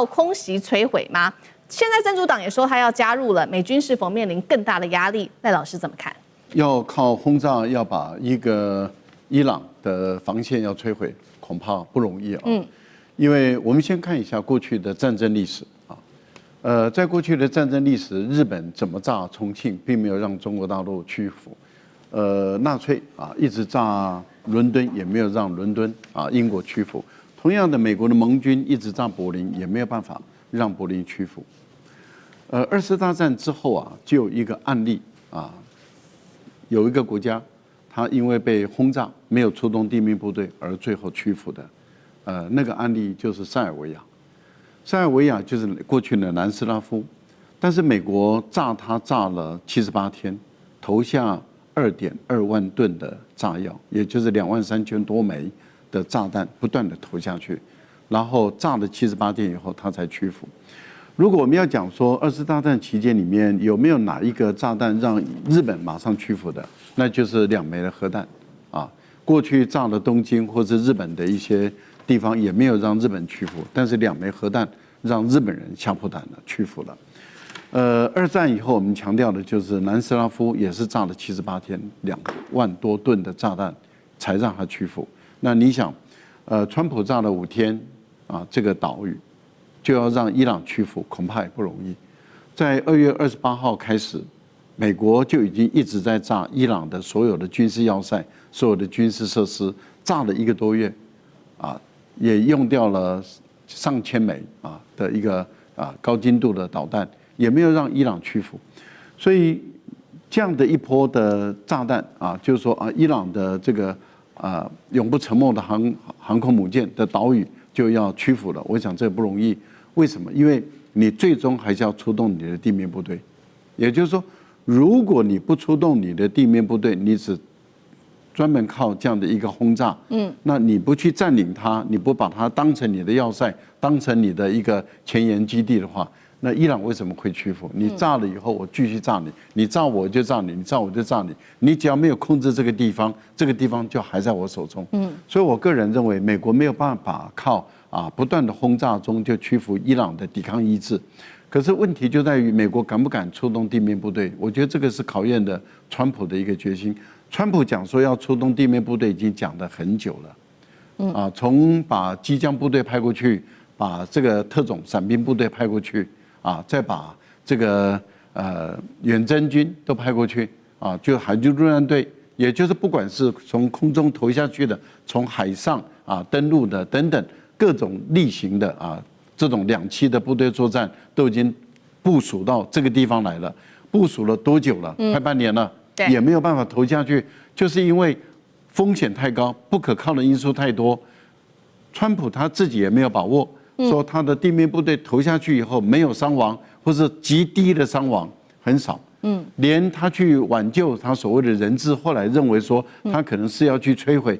空襲摧毀嗎？現在真主黨也說他要加入了，美軍是否面臨更大的壓力？賴老師怎麼看？要靠轟炸要把一個伊朗的防線要摧毀，恐怕不容易啊。因為我們先看一下過去的戰爭歷史啊，在過去的戰爭歷史，日本怎麼炸重慶，並沒有讓中國大陸屈服。納粹啊一直炸倫敦，也沒有讓倫敦啊英國屈服。同樣的，美國的盟軍一直炸柏林，也沒有辦法讓柏林屈服。二次大戰之後啊，就有一個案例啊，有一個國家，它因為被轟炸，沒有出動地面部隊，而最後屈服的。那個案例就是塞爾維亞。塞爾維亞就是過去的南斯拉夫，但是美國炸它炸了78天，投下2.2萬噸的炸藥，也就是23000多枚的炸彈，不斷的投下去，然後炸了78天以後，它才屈服。如果我們要講說二次大戰期間裡面有沒有哪一個炸彈讓日本馬上屈服的，那就是2枚的核彈啊。過去炸了東京或者日本的一些地方也沒有讓日本屈服，但是2枚核彈讓日本人嚇破膽了，屈服了。二戰以後我們強調的就是南斯拉夫也是炸了78天，2萬多噸的炸彈才讓它屈服。那你想，川普炸了5天啊，這個島嶼就要讓伊朗屈服，恐怕也不容易。在2月28號開始，美國就已經一直在炸伊朗的所有的軍事要塞、所有的軍事設施，炸了1個多月，啊，也用掉了上千枚啊的一個高精度的導彈，也沒有讓伊朗屈服。所以這樣的一波的炸彈啊，就是說啊，伊朗的這個永不沉沒的航空母艦的島嶼就要屈服了。我想這不容易。為什麼？因為你最終還是要出動你的地面部隊，也就是說，如果你不出動你的地面部隊，你只專門靠這樣的一個轟炸，那你不去佔領它，你不把它當成你的要塞，當成你的一個前沿基地的話，那伊朗為什麼會屈服？你炸了以後，我繼續炸你，你炸我就炸你，你炸我就炸你，你只要沒有控制這個地方，這個地方就還在我手中。所以我個人認為，美國沒有辦法靠不斷的轟炸中就屈服伊朗的抵抗意志。可是問題就在於美國敢不敢出動地面部隊？我覺得這個是考驗的川普的一個決心。川普講說要出動地面部隊已經講得很久了，從把機將部隊派過去，把這個特種傘兵部隊派過去，再把這個遠征軍都派過去，就海軍陸戰隊，也就是不管是從空中投下去的，從海上登陸的等等各種例行的這種2棲的部隊作戰都已經部署到這個地方來了。部署了多久了？快半年了，也沒有辦法投下去，就是因為風險太高，不可靠的因素太多。川普他自己也沒有把握，說他的地面部隊投下去以後沒有傷亡，或是極低的傷亡很少。連他去挽救他所謂的人質，後來認為說他可能是要去摧毀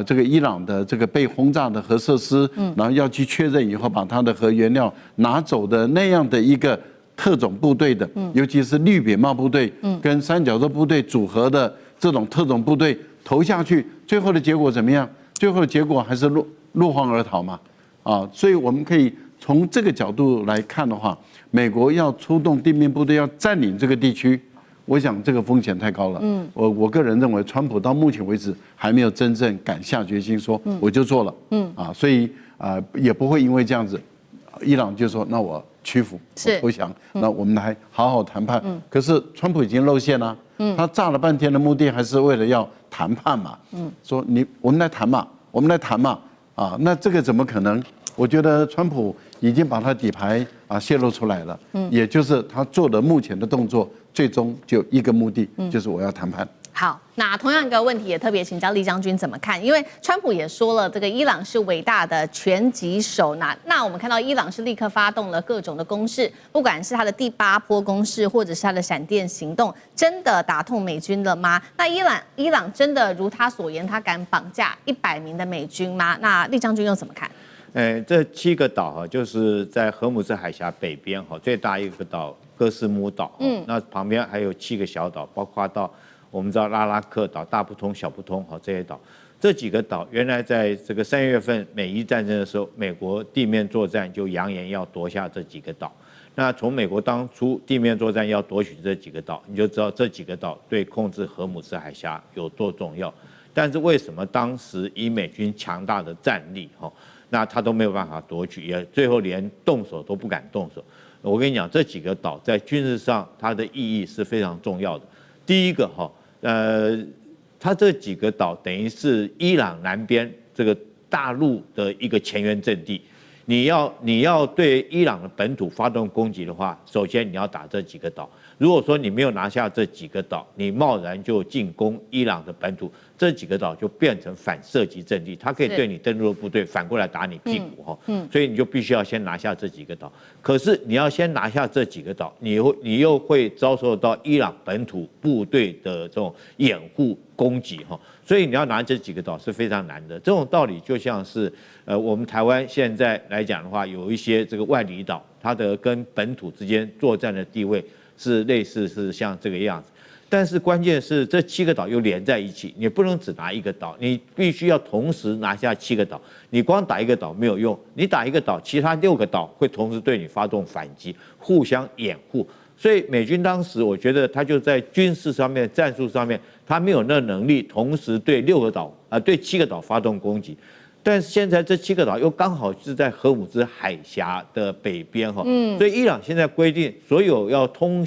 這個伊朗的這個被轟炸的核設施，然後要去確認以後把他的核原料拿走的那樣的一個特種部隊的，尤其是綠扁帽部隊跟三角洲部隊組合的這種特種部隊投下去，最後的結果怎麼樣？最後的結果還是落荒而逃嘛，所以我們可以從這個角度來看的話，美國要出動地面部隊要佔領這個地區，我想這個風險太高了。我個人認為，川普到目前為止還沒有真正敢下決心說我就做了。所以也不會因為這樣子，伊朗就說那我屈服，我投降，那我們來好好談判。可是川普已經露餡了，他炸了半天的目的還是為了要談判嘛。說我們來談嘛，我們來談嘛。那這個怎麼可能？我覺得川普已經把他底牌泄露出來了，也就是他做的目前的動作，最終就一個目的，就是我要談判。好，那同樣一個問題也特別請教酈將軍怎麼看？因為川普也說了，這個伊朗是偉大的拳擊手。那我們看到伊朗是立刻發動了各種的攻勢，不管是他的第8波攻勢，或者是他的閃電行動，真的打痛美軍了嗎？那伊朗真的如他所言，他敢綁架100名的美軍嗎？那酈將軍又怎麼看？這7個島就是在荷姆斯海峽北邊最大一個島哥斯姆島，那旁邊還有7個小島，包括到我們知道拉拉克島、大不通、小不通這些島，這幾個島原來在這個3月份美伊戰爭的時候，美國地面作戰就揚言要奪下這幾個島。那從美國當初地面作戰要奪取這幾個島，你就知道這幾個島對控制荷姆斯海峽有多重要。但是為什麼當時以美軍強大的戰力那他都沒有辦法奪取，也最後連動手都不敢動手。我跟你講，這幾個島在軍事上它的意義是非常重要的。第一個它這幾個島等於是伊朗南邊這個大陸的一個前沿陣地。你要對伊朗的本土發動攻擊的話，首先你要打這幾個島。如果說你沒有拿下這幾個島，你貿然就進攻伊朗的本土，這幾個島就變成反射擊陣地，它可以對你登陸的部隊反過來打你屁股所以你就必須要先拿下這幾個島。可是你要先拿下這幾個島，你又會遭受到伊朗本土部隊的這種掩護攻擊所以你要拿這幾個島是非常難的。这種道理就像是我們台灣現在來講的話，有一些這個外離島，它的跟本土之間作戰的地位是類似是像這個樣子。但是關鍵是這7個島又連在一起，你不能只拿一個島，你必須要同時拿下7個島。你光打一個島沒有用，你打一個島，其他6個島會同時對你發動反擊，互相掩護。所以美軍當時我覺得他就在軍事上面、戰術上面，他沒有那能力同時對7個島發動攻擊。但是現在這7個島又剛好是在荷姆斯海峽的北邊所以伊朗現在規定，所有要通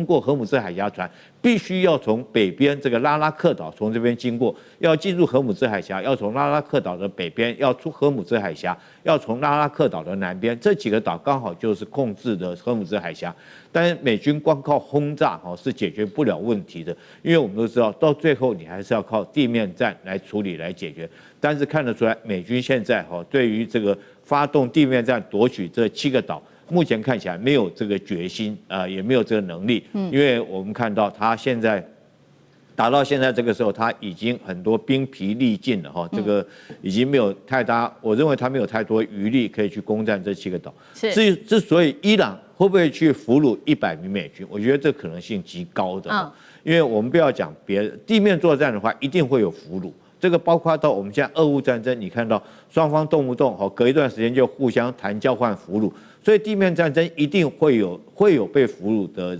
過荷姆斯海峽船，必須要從北邊這個拉拉克島從這邊經過，要進入荷姆斯海峽，要從拉拉克島的北邊，要出荷姆斯海峽，要從拉拉克島的南邊，這幾個島剛好就是控制的荷姆斯海峽。但是美軍光靠轟炸是解決不了問題的，因為我們都知道，到最後你還是要靠地面戰來處理來解決。但是看得出来，美軍現在對於這個發動地面戰奪取這7個島，目前看起來沒有這個決心，也沒有這個能力。因為我們看到他現在打到現在這個時候，他已經很多兵疲力盡了這個已經沒有太大，我認為他沒有太多餘力可以去攻占這7個島。之所以伊朗會不會去俘虜100名美軍，我覺得這可能性極高的。因為我們不要講別的，地面作戰的話，一定會有俘虜。這個包括到我們現在俄烏戰爭，你看到雙方動不動隔一段時間就互相談交換俘虜，所以地面戰爭一定會有被俘虜的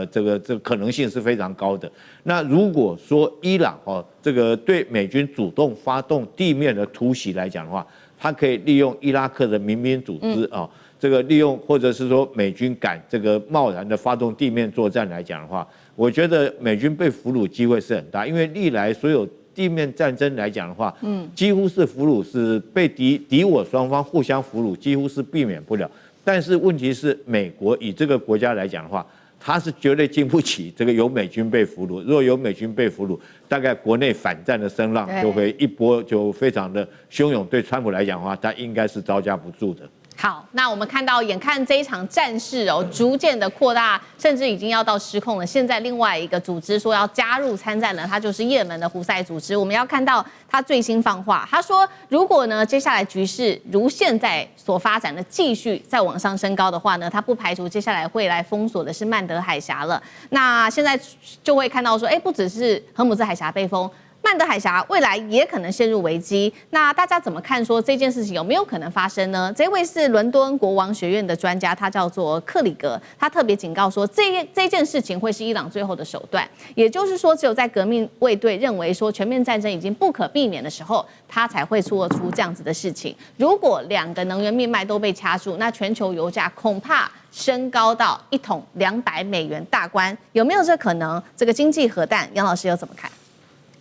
這個可能性是非常高的。那如果說伊朗這個對美軍主動發動地面的突襲來講的話，它可以利用伊拉克的民兵組織這個利用或者是說美軍敢這個貿然的發動地面作戰來講的話，我覺得美軍被俘虜機會是很大，因為歷來所有地面戰爭來講的話，幾乎是俘虜是被敵我雙方互相俘虜，幾乎是避免不了。但是問題是，美國以這個國家來講的話，他是絕對經不起這個有美軍被俘虜。如果有美軍被俘虜，大概國內反戰的聲浪就會一波就非常的洶湧。對川普來講的話，他應該是招架不住的。好，那我們看到，眼看這一場戰事逐漸的擴大，甚至已經要到失控了。現在另外一個組織說要加入參戰了，它就是也門的胡塞組織。我們要看到他最新放話，他說，如果呢接下來局勢如現在所發展的繼續再往上升高的話呢，他不排除接下來會來封鎖的是曼德海峽了。那現在就會看到說，不只是荷姆茲海峽被封，曼德海峽未來也可能陷入危機，那大家怎麼看？說這件事情有沒有可能發生呢？這位是倫敦國王學院的專家，他叫做克里格，他特別警告說，這件事情會是伊朗最後的手段，也就是說，只有在革命衛隊認為說全面戰爭已經不可避免的時候，他才會做出這樣子的事情。如果兩個能源命脈都被掐住，那全球油價恐怕升高到1桶$200大關，有沒有這可能？這個經濟核彈，楊老師又怎麼看？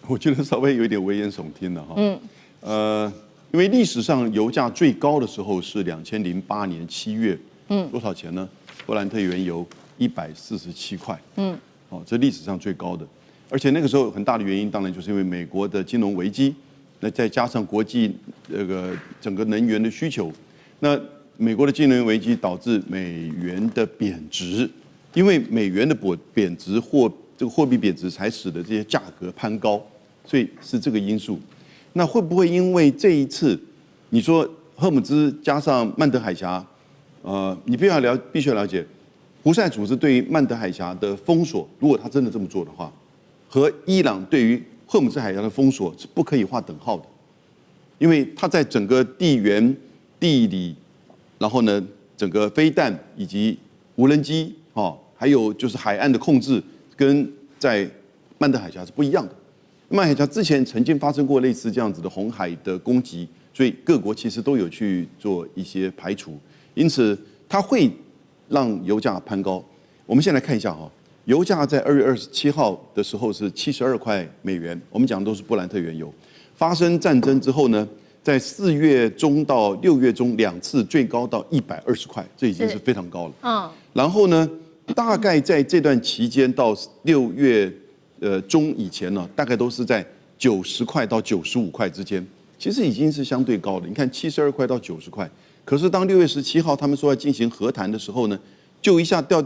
我覺得稍微有一點危言聳聽了哈。因為歷史上油價最高的時候是2008年7月，多少錢呢？布蘭特原油147塊，這歷史上最高的。而且那個時候很大的原因，當然就是因為美國的金融危機，那再加上國際整個能源的需求，那美国的金融危機导致美元的貶值，因為美元的貶值这个貨幣貶值才使得這些價格攀高。所以是這個因素，那會不會因為這一次，你說荷姆茲加上曼德海峽，你必須要了解，胡塞組織對於曼德海峽的封鎖，如果他真的這麼做的話，和伊朗對於荷姆茲海峽的封鎖是不可以劃等號的，因為它在整個地緣、地理，然後呢，整個飛彈以及無人機，還有就是海岸的控制，跟在曼德海峽是不一樣的。曼德海峽之前曾經發生過類似這樣子的紅海的攻擊，所以各國其實都有去做一些排除，因此它會讓油價攀高。我們先來看一下哈，油價在2月27號的時候是72塊美元，我們講的都是布蘭特原油。發生戰爭之後呢，在4月中到6月中2次最高到120塊，這已經是非常高了。然後呢，大概在這段期間到6月中以前呢，大概都是在90塊到95塊之間，其實已經是相對高的。你看72塊到90塊，可是當6月17號他們說要進行和談的時候呢，就一下掉，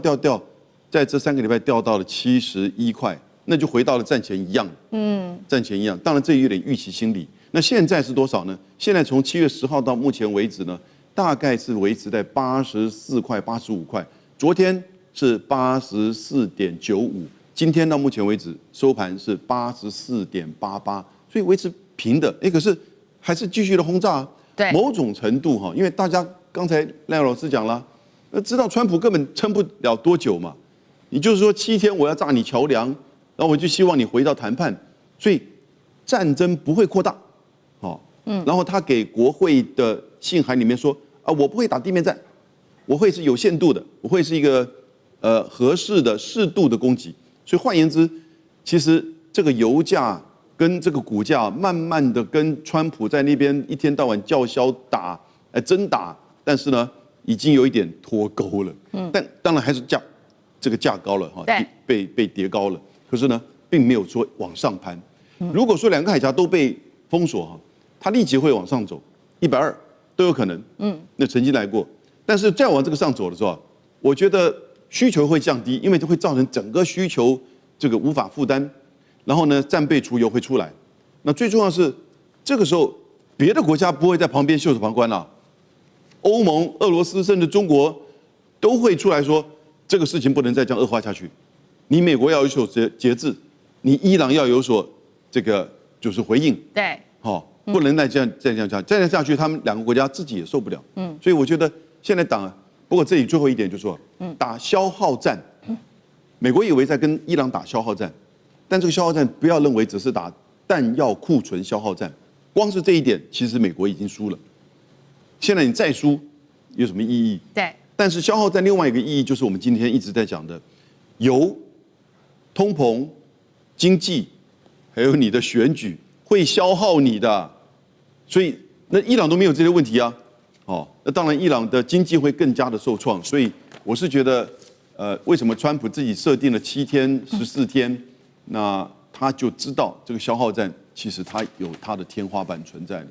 在這3個禮拜掉到了71塊，那就回到了戰前一樣。戰前一樣。當然這有點預期心理。那現在是多少呢？現在從7月10號到目前為止呢，大概是維持在84塊、85塊。昨天是84.95。今天到目前為止收盤是84.88，所以維持平的。可是還是繼續的轟炸啊。對，某種程度哈，因為大家剛才賴老師講了，知道川普根本撐不了多久嘛。你就是說7天我要炸你橋樑，然後我就希望你回到談判，所以戰爭不會擴大。然後他給國會的信函裡面說啊，我不會打地面戰，我會是有限度的，我會是一個合適的、適度的攻擊。所以換言之，其實這個油價跟這個股價慢慢的跟川普在那邊一天到晚叫囂打，真打，但是呢，已經有一點脫鈎了。但當然還是這個價高了哈，被疊高了。可是呢，並沒有說往上攀。如果說兩個海峽都被封鎖哈，它立即會往上走，120都有可能。那曾經來過，但是再往這個上走的時候，我覺得需求會降低，因為這會造成整個需求這個無法負擔，然後呢，戰備儲油會出來。那最重要的是，這個時候別的國家不會在旁邊袖手旁觀了，歐盟、俄羅斯甚至中國都會出來說，這個事情不能再這樣惡化下去。你美國要有所節制，你伊朗要有所這個就是回應。對，不能再這樣下去，他們兩個國家自己也受不了。所以我覺得現在不過這裡最後一點就是說，打消耗戰，美國以為在跟伊朗打消耗戰，但這個消耗戰不要認為只是打彈藥庫存消耗戰，光是這一點，其實美國已經輸了。現在你再輸有什麼意義？對。但是消耗戰另外一個意義就是我們今天一直在講的，油、通膨、經濟，還有你的選舉會消耗你的，所以那伊朗都沒有這些問題啊。那當然，伊朗的經濟會更加的受創，所以我是覺得，為什麼川普自己設定了7天、14天？那他就知道這個消耗戰其實它有它的天花板存在的。